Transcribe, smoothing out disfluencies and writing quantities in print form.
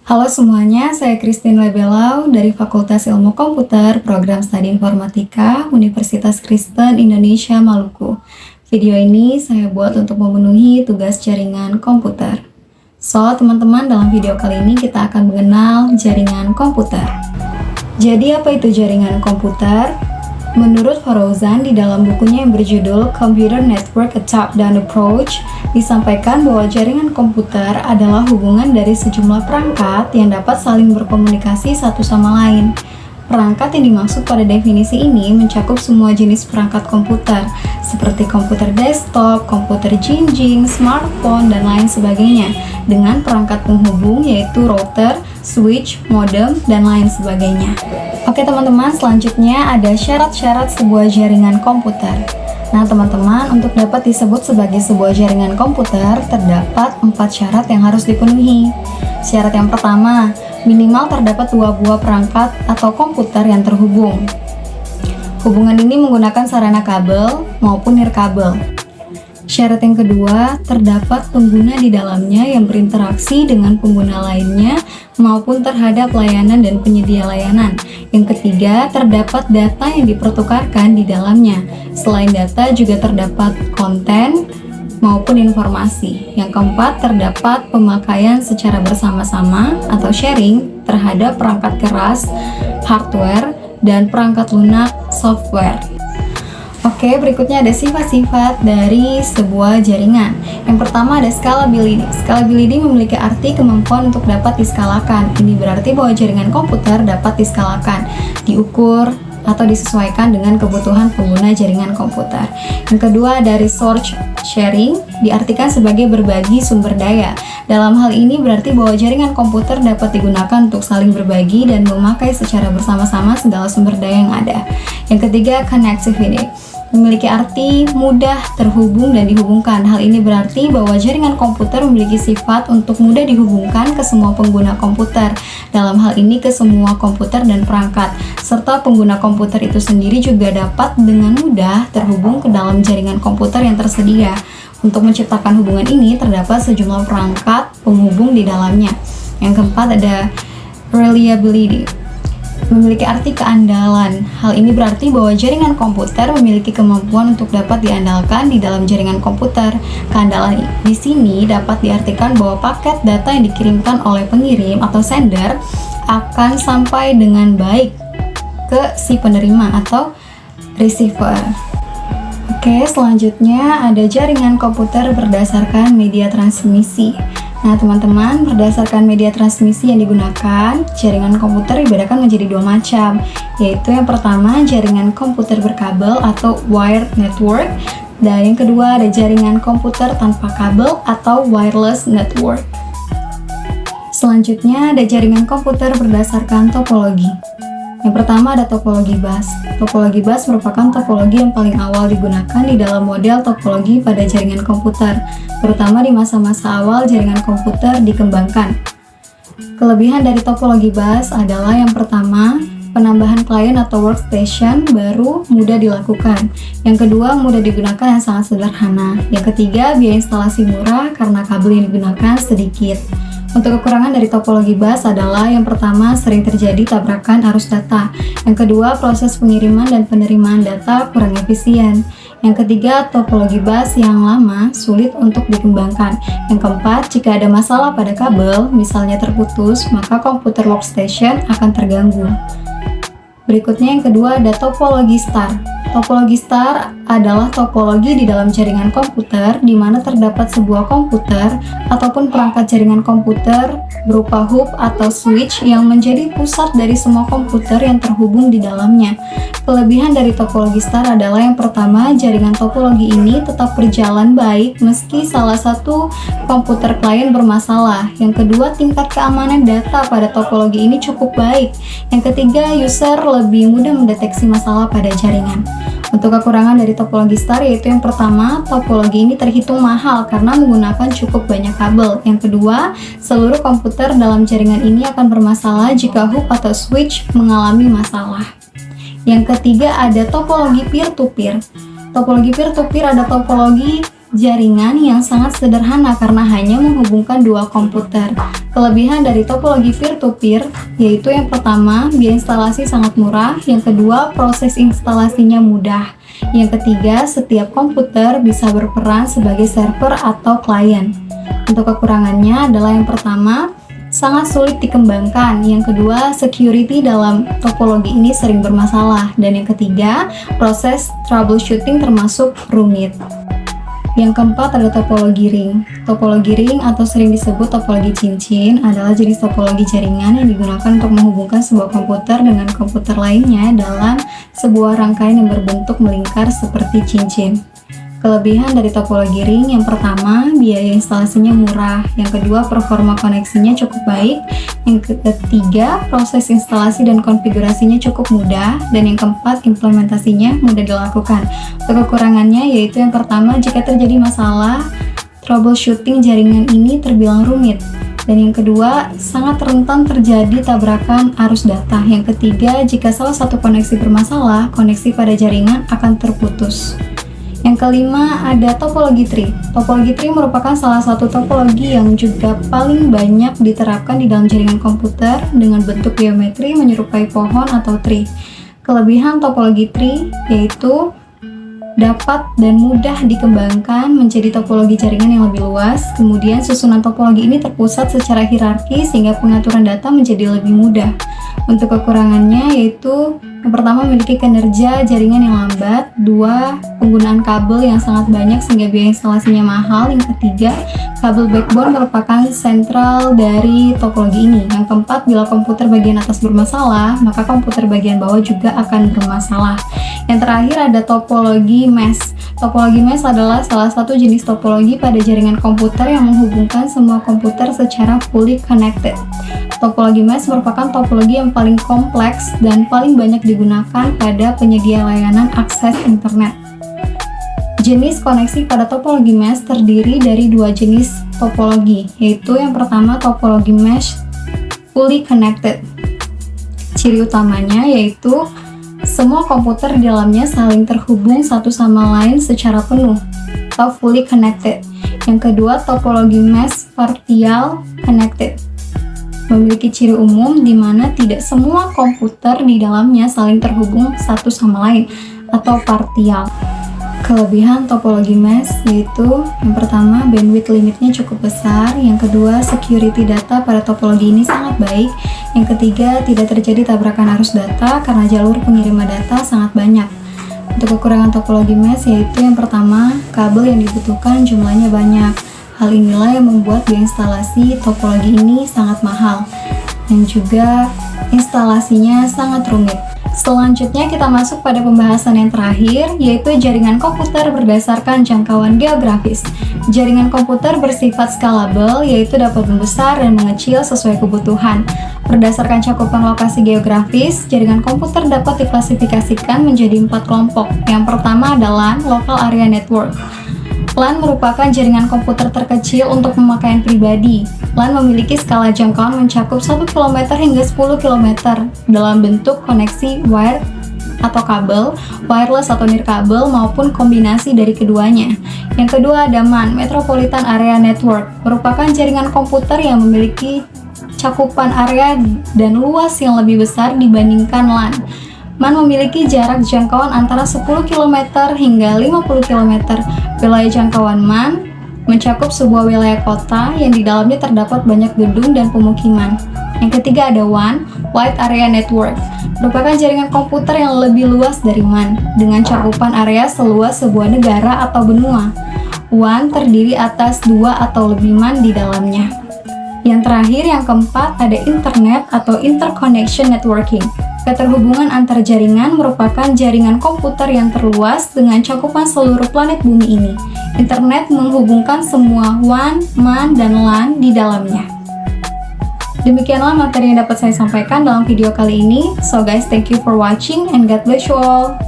Halo semuanya, saya Christine Lebelau dari Fakultas Ilmu Komputer, Program Studi Informatika, Universitas Kristen Indonesia Maluku. Video ini saya buat untuk memenuhi tugas jaringan komputer. So, teman-teman, dalam video kali ini kita akan mengenal jaringan komputer. Jadi, apa itu jaringan komputer? Menurut Farouzan, di dalam bukunya yang berjudul Computer Network: A Top-Down Approach, disampaikan bahwa jaringan komputer adalah hubungan dari sejumlah perangkat yang dapat saling berkomunikasi satu sama lain. Perangkat yang dimaksud pada definisi ini mencakup semua jenis perangkat komputer, seperti komputer desktop, komputer jinjing, smartphone, dan lain sebagainya, dengan perangkat penghubung yaitu router, switch, modem, dan lain sebagainya. Oke teman-teman, selanjutnya ada syarat-syarat sebuah jaringan komputer. Nah teman-teman, untuk dapat disebut sebagai sebuah jaringan komputer, terdapat 4 syarat yang harus dipenuhi. Syarat yang pertama, minimal terdapat 2 buah perangkat atau komputer yang terhubung. Hubungan ini menggunakan sarana kabel maupun nirkabel. Syarat yang kedua, terdapat pengguna di dalamnya yang berinteraksi dengan pengguna lainnya maupun terhadap layanan dan penyedia layanan. Yang ketiga, terdapat data yang dipertukarkan di dalamnya. Selain data juga terdapat konten maupun informasi. Yang keempat, terdapat pemakaian secara bersama-sama atau sharing terhadap perangkat keras, hardware, dan perangkat lunak, software. Oke, berikutnya ada sifat-sifat dari sebuah jaringan. Yang pertama ada scalability. Scalability memiliki arti kemampuan untuk dapat diskalakan. Ini berarti bahwa jaringan komputer dapat diskalakan, diukur, atau disesuaikan dengan kebutuhan pengguna jaringan komputer. Yang kedua ada resource sharing, diartikan sebagai berbagi sumber daya. Dalam hal ini berarti bahwa jaringan komputer dapat digunakan untuk saling berbagi dan memakai secara bersama-sama segala sumber daya yang ada. Yang ketiga, connectivity. Memiliki arti mudah terhubung dan dihubungkan. Hal ini berarti bahwa jaringan komputer memiliki sifat untuk mudah dihubungkan ke semua pengguna komputer. Dalam hal ini ke semua komputer dan perangkat, serta pengguna komputer itu sendiri juga dapat dengan mudah terhubung ke dalam jaringan komputer yang tersedia. Untuk menciptakan hubungan ini terdapat sejumlah perangkat penghubung di dalamnya. Yang keempat ada reliability. Memiliki arti keandalan. Hal ini berarti bahwa jaringan komputer memiliki kemampuan untuk dapat diandalkan di dalam jaringan komputer. Keandalan di sini dapat diartikan bahwa paket data yang dikirimkan oleh pengirim atau sender akan sampai dengan baik ke si penerima atau receiver. Oke, selanjutnya ada jaringan komputer berdasarkan media transmisi. Nah teman-teman, berdasarkan media transmisi yang digunakan, jaringan komputer dibedakan menjadi 2 macam, yaitu yang pertama jaringan komputer berkabel atau wired network, dan yang kedua ada jaringan komputer tanpa kabel atau wireless network. Selanjutnya ada jaringan komputer berdasarkan topologi. Yang pertama ada topologi bus. Topologi bus merupakan topologi yang paling awal digunakan di dalam model topologi pada jaringan komputer, terutama di masa-masa awal jaringan komputer dikembangkan. Kelebihan dari topologi bus adalah yang pertama, penambahan klien atau workstation baru mudah dilakukan. Yang kedua, mudah digunakan yang sangat sederhana. Yang ketiga, biaya instalasi murah karena kabel yang digunakan sedikit. Untuk kekurangan dari topologi bus adalah yang pertama, sering terjadi tabrakan arus data. Yang kedua, proses pengiriman dan penerimaan data kurang efisien. Yang ketiga, topologi bus yang lama sulit untuk dikembangkan. Yang keempat, jika ada masalah pada kabel, misalnya terputus, maka komputer workstation akan terganggu. Berikutnya yang kedua ada topologi star. Topologi star adalah topologi di dalam jaringan komputer di mana terdapat sebuah komputer ataupun perangkat jaringan komputer berupa hub atau switch yang menjadi pusat dari semua komputer yang terhubung di dalamnya. Kelebihan dari topologi star adalah yang pertama, jaringan topologi ini tetap berjalan baik meski salah satu komputer klien bermasalah. Yang kedua, tingkat keamanan data pada topologi ini cukup baik. Yang ketiga, user lebih mudah mendeteksi masalah pada jaringan. Untuk kekurangan dari topologi star yaitu yang pertama, topologi ini terhitung mahal karena menggunakan cukup banyak kabel. Yang kedua, seluruh komputer dalam jaringan ini akan bermasalah jika hub atau switch mengalami masalah. Yang ketiga ada topologi peer-to-peer. Topologi peer-to-peer ada topologi jaringan yang sangat sederhana karena hanya menghubungkan dua komputer. Kelebihan dari topologi peer-to-peer yaitu yang pertama, biaya instalasi sangat murah, yang kedua, proses instalasinya mudah, yang ketiga, setiap komputer bisa berperan sebagai server atau klien. Untuk kekurangannya adalah yang pertama, sangat sulit dikembangkan, yang kedua, security dalam topologi ini sering bermasalah, dan yang ketiga, proses troubleshooting termasuk rumit. Yang keempat ada topologi ring. Topologi ring atau sering disebut topologi cincin adalah jenis topologi jaringan yang digunakan untuk menghubungkan sebuah komputer dengan komputer lainnya dalam sebuah rangkaian yang berbentuk melingkar seperti cincin. Kelebihan dari topologi ring yang pertama, biaya instalasinya murah, yang kedua, performa koneksinya cukup baik, yang ketiga, proses instalasi dan konfigurasinya cukup mudah, dan yang keempat, implementasinya mudah dilakukan. Untuk kekurangannya yaitu yang pertama, jika terjadi masalah, troubleshooting jaringan ini terbilang rumit. Dan yang kedua, sangat rentan terjadi tabrakan arus data. Yang ketiga, jika salah satu koneksi bermasalah, koneksi pada jaringan akan terputus. Yang kelima ada topologi tree. Topologi tree merupakan salah satu topologi yang juga paling banyak diterapkan di dalam jaringan komputer dengan bentuk geometri menyerupai pohon atau tree. Kelebihan topologi tree yaitu dapat dan mudah dikembangkan menjadi topologi jaringan yang lebih luas. Kemudian susunan topologi ini terpusat secara hierarki sehingga pengaturan data menjadi lebih mudah. Untuk kekurangannya yaitu yang pertama, memiliki kinerja jaringan yang lambat. Dua, penggunaan kabel yang sangat banyak sehingga biaya instalasinya mahal. Yang ketiga, kabel backbone merupakan sentral dari topologi ini. Yang keempat, bila komputer bagian atas bermasalah, maka komputer bagian bawah juga akan bermasalah. Yang terakhir ada topologi mesh. Topologi mesh adalah salah satu jenis topologi pada jaringan komputer yang menghubungkan semua komputer secara fully connected. Topologi mesh merupakan topologi yang paling kompleks dan paling banyak digunakan pada penyedia layanan akses internet. Jenis koneksi pada topologi mesh terdiri dari dua jenis topologi, yaitu yang pertama topologi mesh fully connected. Ciri utamanya yaitu semua komputer di dalamnya saling terhubung satu sama lain secara penuh atau fully connected. Yang kedua, topologi mesh partial connected. Memiliki ciri umum di mana tidak semua komputer di dalamnya saling terhubung satu sama lain atau partial. Kelebihan topologi mesh yaitu yang pertama, bandwidth limitnya cukup besar, yang kedua, security data pada topologi ini sangat baik, yang ketiga, tidak terjadi tabrakan arus data karena jalur pengiriman data sangat banyak. Untuk kekurangan topologi mesh yaitu yang pertama, kabel yang dibutuhkan jumlahnya banyak. Hal inilah yang membuat biaya instalasi topologi ini sangat mahal dan juga instalasinya sangat rumit. Selanjutnya kita masuk pada pembahasan yang terakhir, yaitu jaringan komputer berdasarkan jangkauan geografis. Jaringan komputer bersifat scalable, yaitu dapat membesar dan mengecil sesuai kebutuhan. Berdasarkan cakupan lokasi geografis, jaringan komputer dapat diklasifikasikan menjadi 4 kelompok. Yang pertama adalah Local Area Network. LAN merupakan jaringan komputer terkecil untuk pemakaian pribadi. LAN memiliki skala jangkauan mencakup 1 km hingga 10 km dalam bentuk koneksi wire atau kabel, wireless atau nirkabel, maupun kombinasi dari keduanya. Yang kedua ada MAN, Metropolitan Area Network, merupakan jaringan komputer yang memiliki cakupan area dan luas yang lebih besar dibandingkan LAN. MAN memiliki jarak jangkauan antara 10 km hingga 50 km. Wilayah jangkauan MAN mencakup sebuah wilayah kota yang di dalamnya terdapat banyak gedung dan pemukiman. Yang ketiga ada WAN, Wide Area Network, merupakan jaringan komputer yang lebih luas dari MAN, dengan cakupan area seluas sebuah negara atau benua. WAN terdiri atas 2 atau lebih MAN di dalamnya. Yang terakhir, yang keempat, ada Internet atau Interconnection Networking. Keterhubungan antar jaringan merupakan jaringan komputer yang terluas dengan cakupan seluruh planet bumi ini. Internet menghubungkan semua WAN, MAN, dan LAN di dalamnya. Demikianlah materi yang dapat saya sampaikan dalam video kali ini. So guys, thank you for watching and God bless you all.